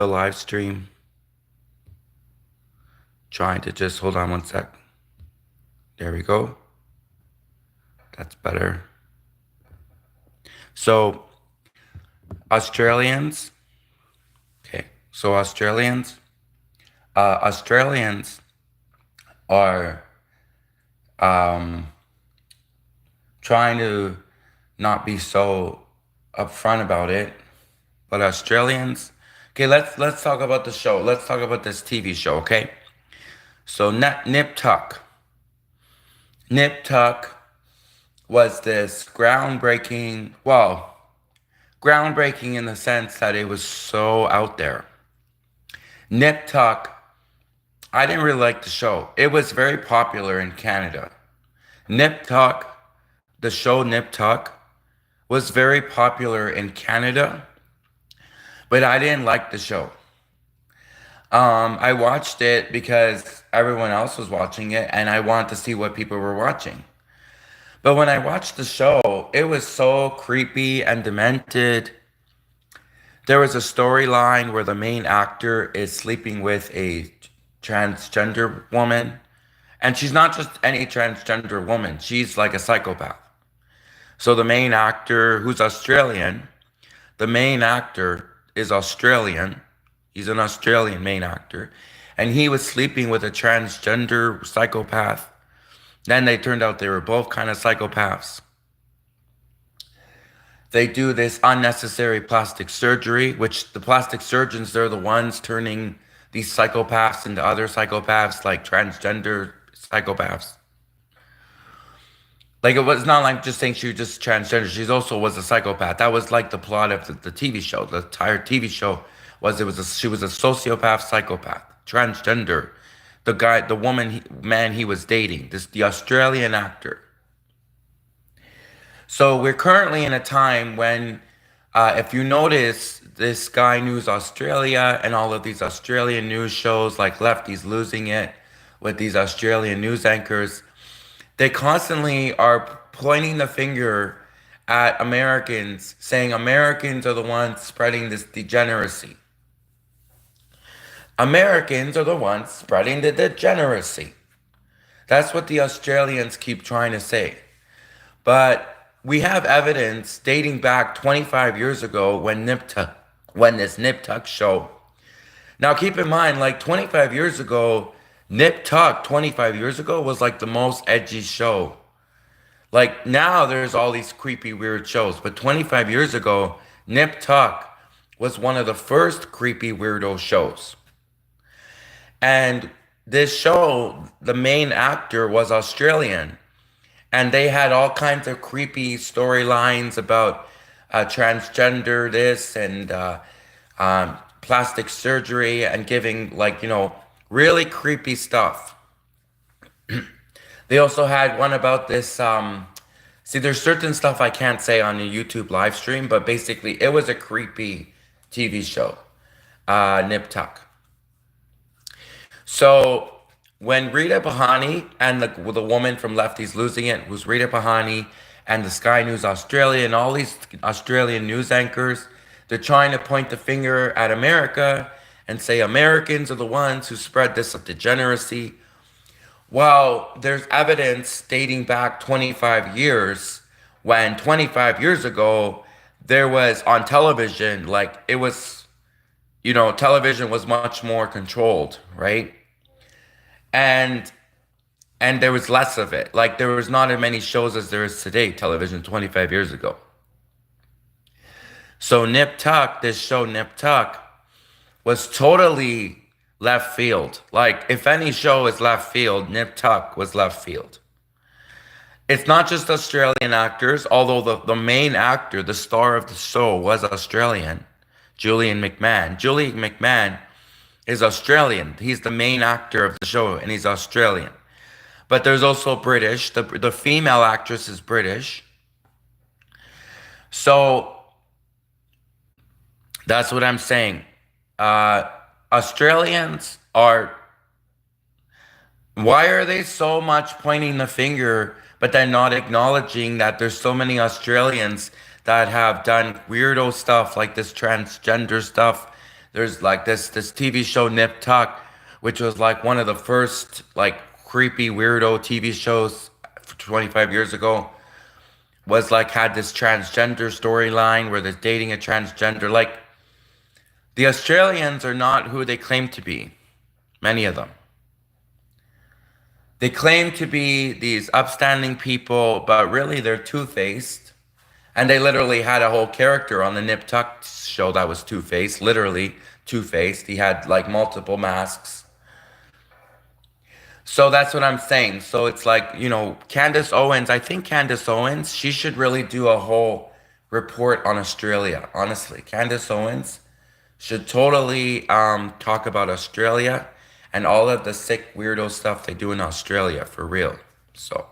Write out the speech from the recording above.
the live stream. Trying to just hold on one sec. There we go. That's better. So, Australians. Okay. So, Australians are um, trying to not be so upfront about it. But Australians. Okay, let's talk about the show. Let's talk about this TV show, okay? So Nip Tuck. Nip Tuck was this groundbreaking in the sense that it was so out there. Nip Tuck, I didn't really like the show. It was very popular in Canada. Nip Tuck, the show Nip Tuck, was very popular in Canada, but I didn't like the show. I watched it because everyone else was watching it and I wanted to see what people were watching. But when I watched the show, it was so creepy and demented. There was a storyline where the main actor is sleeping with a transgender woman. And she's not just any transgender woman, she's like a psychopath. So the main actor, who's Australian, the main actor is Australian. He's an Australian main actor. And he was sleeping with a transgender psychopath. Then they turned out they were both kind of psychopaths. They do this unnecessary plastic surgery, which the plastic surgeons, they're the ones turning these psychopaths into other psychopaths, like transgender psychopaths. Like, it was not like just saying she was just transgender. She also was a psychopath. That was like the plot of the TV show. The entire TV show was she was a sociopath, psychopath, transgender. The woman, man he was dating, the Australian actor. So we're currently in a time when, if you notice, this Sky News Australia and all of these Australian news shows like Lefties Losing It with these Australian news anchors, they constantly are pointing the finger at Americans, saying Americans are the ones spreading this degeneracy. Americans are the ones spreading the degeneracy. That's what the Australians keep trying to say. But we have evidence dating back 25 years ago when this Nip Tuck show. Now keep in mind, like 25 years ago, Nip Tuck 25 years ago was like the most edgy show. Like now there's all these creepy weird shows, but 25 years ago, Nip Tuck was one of the first creepy weirdo shows. And this show, the main actor was Australian. And they had all kinds of creepy storylines about transgender this and plastic surgery and giving, like, really creepy stuff. They also had one about this. See, there's certain stuff I can't say on a YouTube live stream, but basically it was a creepy TV show, Nip Tuck. So when Rita Bahani and the woman from Lefties Losing It, who's Rita Bahani, and the Sky News Australia and all these Australian news anchors, they're trying to point the finger at America and say Americans are the ones who spread this degeneracy. Well, there's evidence dating back 25 years when 25 years ago there was on television, like it was, television was much more controlled, right? And there was less of it. Like there was not as many shows as there is today, television 25 years ago. So Nip Tuck, this show Nip Tuck, was totally left field. Like if any show is left field, Nip Tuck was left field. It's not just Australian actors, although the main actor, the star of the show was Australian, Julian McMahon. Julian McMahon is Australian. He's the main actor of the show and he's Australian. But there's also British. The female actress is British. So that's what I'm saying. Australians are, why are they so much pointing the finger, but then not acknowledging that there's so many Australians that have done weirdo stuff like this transgender stuff, There's like this TV show Nip Tuck, which was like one of the first like creepy weirdo TV shows 25 years ago. Was like had this transgender storyline where they're dating a transgender. Like the Australians are not who they claim to be. Many of them. They claim to be these upstanding people, but really they're two-faced. And they literally had a whole character on the Nip Tuck show that was two-faced, literally two-faced. He had like multiple masks. So that's what I'm saying. So it's like, Candace Owens, I think Candace Owens, she should really do a whole report on Australia, honestly. Candace Owens should totally talk about Australia and all of the sick weirdo stuff they do in Australia for real. So